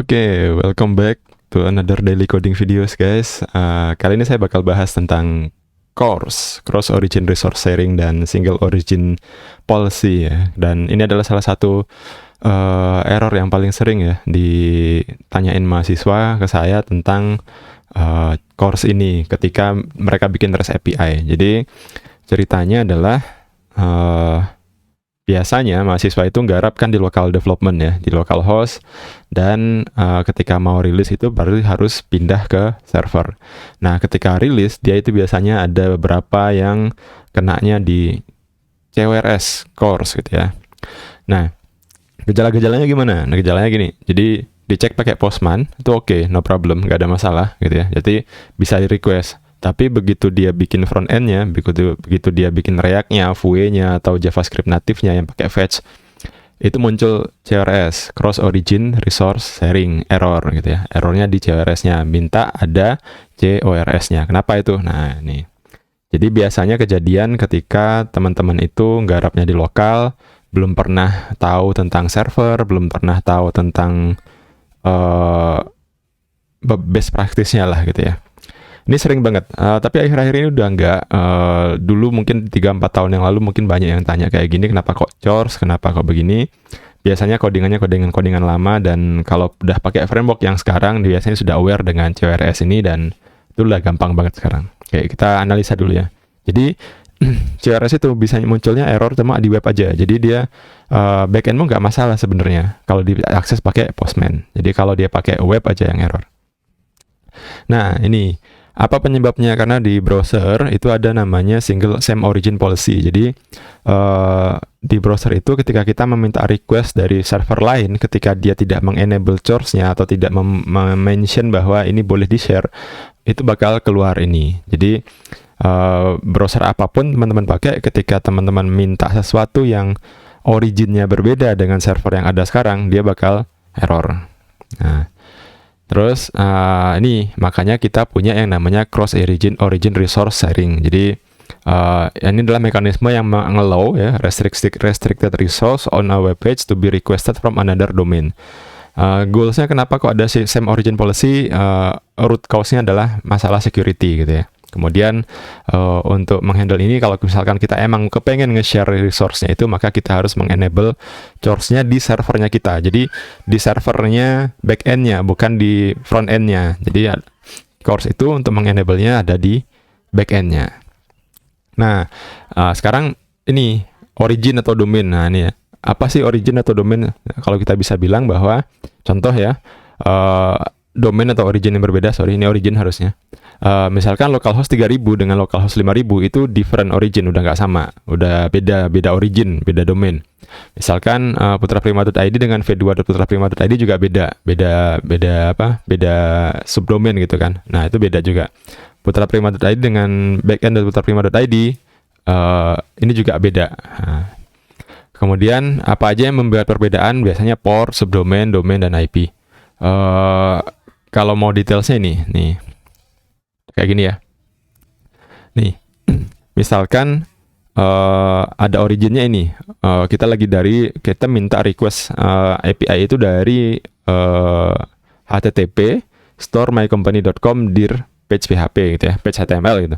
Oke, welcome back to another daily coding videos guys. Kali ini saya bakal bahas tentang CORS, Cross Origin Resource Sharing dan Single Origin Policy ya. Dan ini adalah salah satu error yang paling sering ya ditanyain mahasiswa ke saya tentang CORS ini ketika mereka bikin REST API. Jadi ceritanya adalah biasanya mahasiswa itu nggarap kan di local development ya, di localhost, dan ketika mau rilis itu baru harus pindah ke server. Nah, ketika rilis dia itu biasanya ada beberapa yang kenanya di CWRS CORS gitu ya. Nah, gejala-gejalanya gimana? Nah, gejalanya gini. Jadi dicek pakai Postman itu oke, no problem, nggak ada masalah gitu ya. Jadi bisa di request. Tapi begitu dia bikin front end-nya, begitu dia bikin React-nya, Vue-nya, atau JavaScript native-nya yang pakai fetch, itu muncul CRS, Cross Origin Resource Sharing, error gitu ya. Errornya di CRS-nya, minta ada CORS-nya. Kenapa itu? Nah, ini. Jadi biasanya kejadian ketika teman-teman itu nggarapnya di lokal, belum pernah tahu tentang server, belum pernah tahu tentang best practice-nya lah gitu ya. Ini sering banget, tapi akhir-akhir ini udah enggak. Dulu mungkin 3-4 tahun yang lalu mungkin banyak yang tanya kayak gini, kenapa kok CORS, kenapa kok begini. Biasanya codingannya codingan lama, dan kalau udah pakai framework yang sekarang, biasanya sudah aware dengan CORS ini, dan itu udah gampang banget sekarang. Oke, kita analisa dulu ya. Jadi, CORS itu bisa munculnya error cuma di web aja. Jadi dia backendmu nggak masalah sebenarnya kalau diakses pakai Postman. Jadi kalau dia pakai web aja yang error. Nah, ini apa penyebabnya? Karena di browser itu ada namanya single same origin policy. Jadi di browser itu ketika kita meminta request dari server lain, ketika dia tidak mengenable CORS-nya atau tidak mention bahwa ini boleh di-share, itu bakal keluar ini. Jadi browser apapun teman-teman pakai, ketika teman-teman minta sesuatu yang originnya berbeda dengan server yang ada sekarang, dia bakal error. Nah, terus ini makanya kita punya yang namanya Cross Origin Resource Sharing. Jadi ini adalah mekanisme yang mengallow ya restricted resource on a web page to be requested from another domain. Goalsnya kenapa kok ada same origin policy? Root cause-nya adalah masalah security gitu ya. Kemudian untuk menghandle ini, kalau misalkan kita emang kepengen nge-share resource-nya itu, maka kita harus mengenable CORS-nya di servernya kita. Jadi di servernya back-end-nya, bukan di front-end-nya. Jadi CORS itu untuk mengenable-nya ada di back-end-nya. Nah, sekarang ini origin atau domain. Nah, ini ya. Apa sih origin atau domain? Kalau kita bisa bilang bahwa, contoh ya, domain atau origin yang berbeda, ini origin harusnya. Misalkan localhost 3000 dengan localhost 5000 itu different origin, udah nggak sama, udah beda origin, beda domain. Misalkan putraprima.id dengan v2.putraprima.id juga beda subdomain gitu kan. Nah, itu beda juga. Putraprima.id dengan backend.putraprima.id ini juga beda. Nah, kemudian apa aja yang membuat perbedaan? Biasanya port, subdomain, domain, dan IP. Kalau mau detailsnya nih kayak gini ya. Nih, misalkan ada originnya ini. Kita minta request API itu dari http store.mycompany.com dir page php gitu ya, page HTML gitu.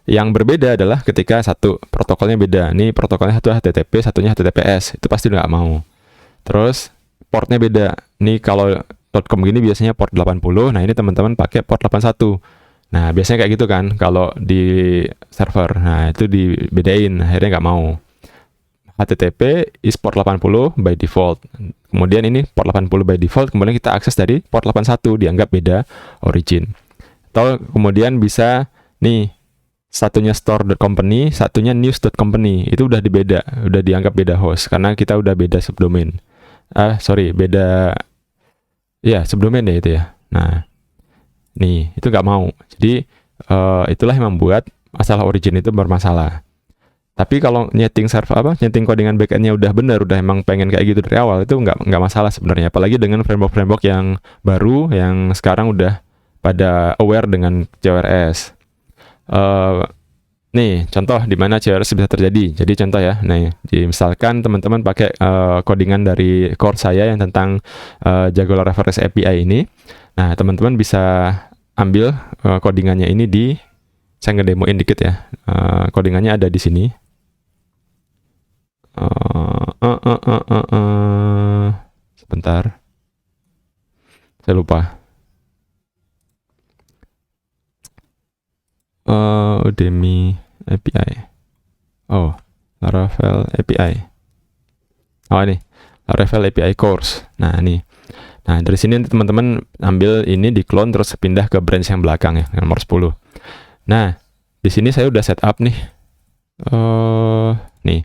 Yang berbeda adalah ketika satu protokolnya beda. Nih protokolnya satu HTTP, satunya HTTPS. Itu pasti nggak mau. Terus portnya beda. Nih kalau .com gini biasanya port 80. Nah, ini teman-teman pakai port 81. Nah, biasanya kayak gitu kan kalau di server. Nah, itu dibedain, akhirnya nggak mau. HTTP is port 80 by default. Kemudian ini port 80 by default, kemudian kita akses dari port 81, dianggap beda origin. Atau kemudian bisa nih, satunya store.company, satunya news.company. Itu udah dianggap beda host karena kita udah beda subdomain. Beda subdomain ya itu ya. Nah, nih, itu nggak mau. Jadi, itulah yang membuat masalah origin itu bermasalah. Tapi kalau nyeting codingan backend-nya udah benar, udah emang pengen kayak gitu dari awal, itu nggak masalah sebenarnya. Apalagi dengan framework yang baru, yang sekarang udah pada aware dengan CORS. Nih, contoh di mana CRS bisa terjadi. Jadi contoh ya, nih, misalkan teman-teman pakai codingan dari core saya yang tentang Jaguar Reference API ini. Nah, teman-teman bisa ambil codingannya ini di, saya ngedemoin dikit ya. Codingannya ada di sini. Sebentar. Saya lupa. Udemy API. Oh, Laravel API. Oh ini, Laravel API course. Nah ini. Nah dari sini teman-teman ambil ini di clone terus pindah ke branch yang belakang ya, nomor 10. Nah di sini saya udah setup nih. Nih,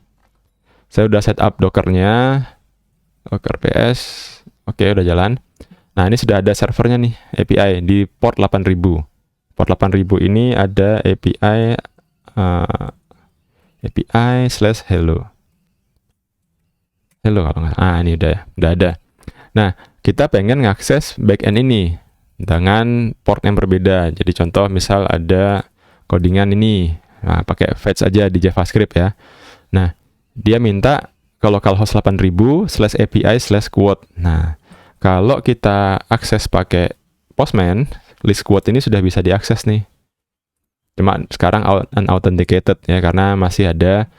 saya udah setup Dockernya, Docker PS. Oke, udah jalan. Nah ini sudah ada servernya nih, API di port 8000. Port 8000 ini ada API API/hello. Hello kalau nggak. Ini udah ada. Nah, kita pengen ngakses backend ini dengan port yang berbeda. Jadi contoh misal ada codingan ini, nah, pakai fetch aja di JavaScript ya. Nah, dia minta ke localhost 8000/API/quote. Nah, kalau kita akses pakai Postman, list quote ini sudah bisa diakses nih. Cuma sekarang unauthenticated ya, karena masih ada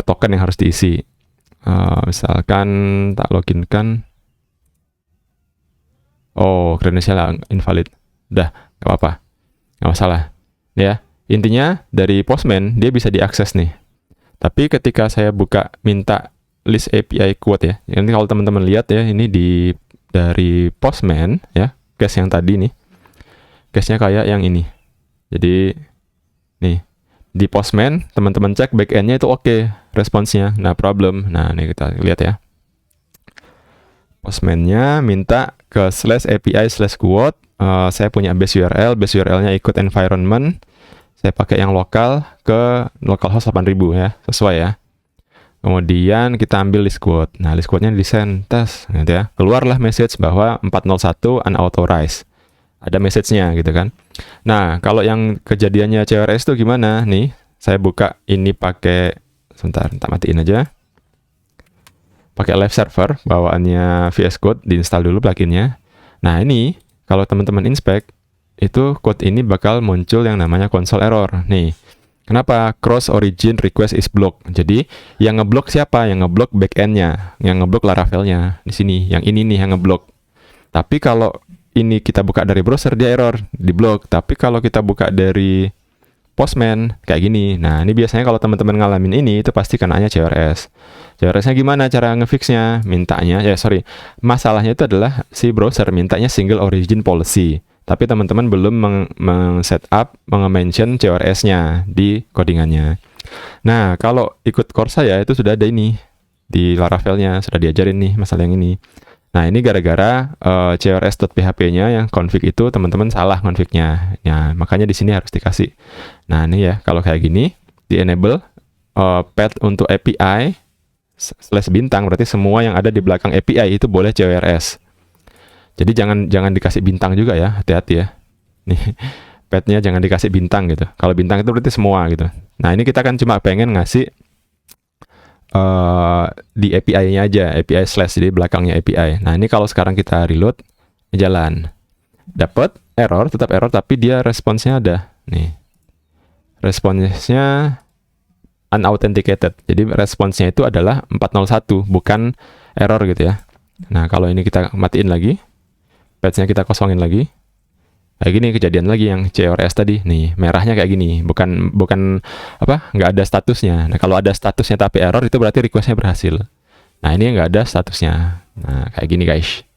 token yang harus diisi. Misalkan tak login kan, credential invalid. Udah, nggak apa-apa, nggak masalah. Ya, intinya dari Postman dia bisa diakses nih. Tapi ketika saya buka minta list API quote ya, ini kalau teman-teman lihat ya, ini dari Postman ya, case yang tadi nih, case-nya kayak yang ini. Jadi nih di Postman teman-teman cek backend-nya itu oke, responsnya, nah problem. Nah ini kita lihat ya, Postman-nya minta ke /API/quote. Saya punya base URL-nya ikut environment. Saya pakai yang lokal ke localhost 8000 ya, sesuai ya. Kemudian kita ambil list quote. Nah, list quote-nya di-send tes gitu ya. Keluarlah message bahwa 401 unauthorized. Ada message-nya gitu kan. Nah, kalau yang kejadiannya CRS itu gimana? Nih, saya buka ini pakai, sebentar, tak matiin aja. Pakai live server, bawaannya VS Code, diinstal dulu pluginnya. Nah, ini kalau teman-teman inspect, itu code ini bakal muncul yang namanya console error. Nih, kenapa? Cross origin request is blocked. Jadi, yang ngeblok siapa? Yang ngeblok backend-nya, yang ngeblok Laravel-nya. Di sini, yang ini nih yang ngeblok. Tapi kalau ini kita buka dari browser, dia error, diblok. Tapi kalau kita buka dari Postman, kayak gini. Nah, ini biasanya kalau teman-teman ngalamin ini, itu pasti kenanya CRS. CRS-nya gimana cara ngefixnya? Masalahnya itu adalah si browser mintanya single origin policy. Tapi teman-teman belum meng-setup, meng-mention CRS-nya di codingannya. Nah, kalau ikut course saya itu sudah ada ini. Di Laravel-nya sudah diajarin nih masalah yang ini. Nah, ini gara-gara CRS.php-nya yang config itu teman-teman salah config-nya. Ya, makanya di sini harus dikasih. Nah, ini ya, kalau kayak gini, di-enable path untuk API /bintang, berarti semua yang ada di belakang API itu boleh CRS. Jadi jangan dikasih bintang juga ya, hati-hati ya. Nih, path-nya jangan dikasih bintang gitu. Kalau bintang itu berarti semua gitu. Nah, ini kita kan cuma pengen ngasih di API-nya aja, API/ jadi belakangnya API. Nah, ini kalau sekarang kita reload, jalan. Dapat error, tetap error, tapi dia responsnya ada. Nih, responsnya unauthenticated. Jadi responsnya itu adalah 401, bukan error gitu ya. Nah, kalau ini kita matiin lagi, patch-nya kita kosongin lagi, kayak gini kejadian lagi yang CRS tadi. Nih, merahnya kayak gini, bukan nggak ada statusnya. Nah, kalau ada statusnya tapi error, itu berarti request-nya berhasil. Nah, ini nggak ada statusnya. Nah, kayak gini guys.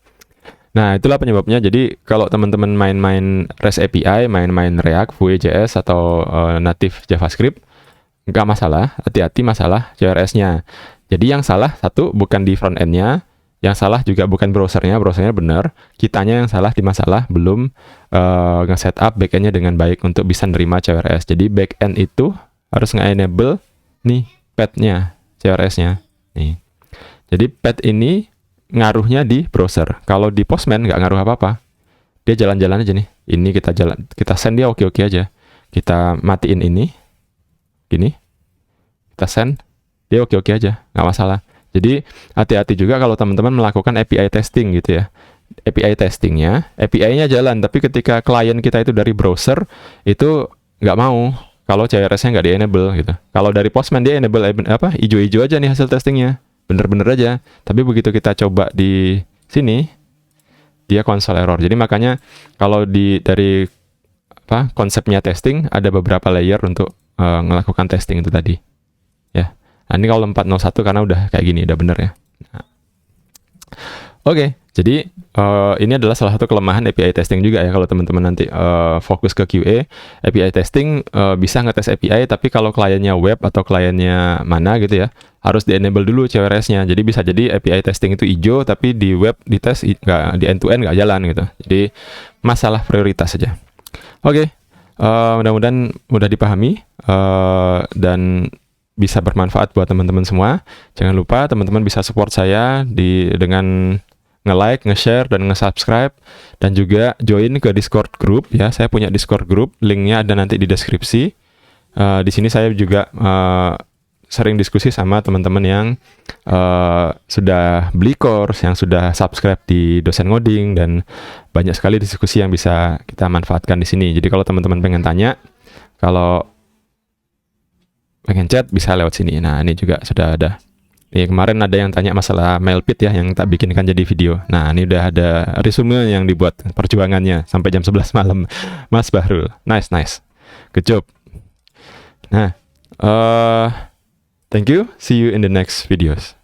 Nah, itulah penyebabnya. Jadi kalau teman-teman main-main REST API, main-main React, Vue.js atau native JavaScript, nggak masalah. Hati-hati masalah CRS-nya. Jadi yang salah satu bukan di front end-nya, yang salah juga bukan browsernya benar. Kitanya yang salah di masalah belum nge-setup backend-nya dengan baik untuk bisa nerima CRS. Jadi backend itu harus nge-enable nih path-nya, CRS-nya. Nih. Jadi path ini ngaruhnya di browser. Kalau di Postman nggak ngaruh apa-apa. Dia jalan-jalan aja nih. Ini kita send dia oke-oke aja. Kita matiin ini. gini, kita send, dia oke-oke aja, nggak masalah. Jadi hati-hati juga kalau teman-teman melakukan API testing gitu ya. API testingnya, API-nya jalan, tapi ketika klien kita itu dari browser, itu nggak mau kalau CRS-nya nggak di-enable gitu. Kalau dari Postman dia enable hijau-hijau aja nih hasil testingnya, bener-bener aja. Tapi begitu kita coba di sini, dia console error. Jadi makanya kalau dari konsepnya testing ada beberapa layer untuk melakukan testing itu tadi. Ya. Nah, ini kalau 401 karena udah kayak gini, udah bener ya. Nah. Oke, jadi ini adalah salah satu kelemahan API testing juga ya. Kalau teman-teman nanti fokus ke QA, API testing bisa ngetes API, tapi kalau kliennya web atau kliennya mana gitu ya, harus di-enable dulu CRS-nya. Jadi bisa jadi API testing itu hijau, tapi di web di tes nggak, di end-to-end nggak jalan gitu. Jadi masalah prioritas saja. Oke, mudah-mudahan mudah dipahami dan bisa bermanfaat buat teman-teman semua. Jangan lupa teman-teman bisa support saya dengan nge-like, nge-share, dan nge-subscribe, dan juga join ke Discord group ya. Saya punya Discord group, linknya ada nanti di deskripsi. Di sini saya juga sering diskusi sama teman-teman yang sudah beli course, yang sudah subscribe di Dosen Ngoding, dan banyak sekali diskusi yang bisa kita manfaatkan di sini. Jadi kalau teman-teman pengen tanya, kalau pengen chat bisa lewat sini. Nah, ini juga sudah ada. Nih, kemarin ada yang tanya masalah Mailpit ya, yang tak bikinkan jadi video. Nah, ini udah ada resume yang dibuat perjuangannya sampai jam 11 malam. Mas Bahrul. Nice. Good job. Nah, thank you. See you in the next videos.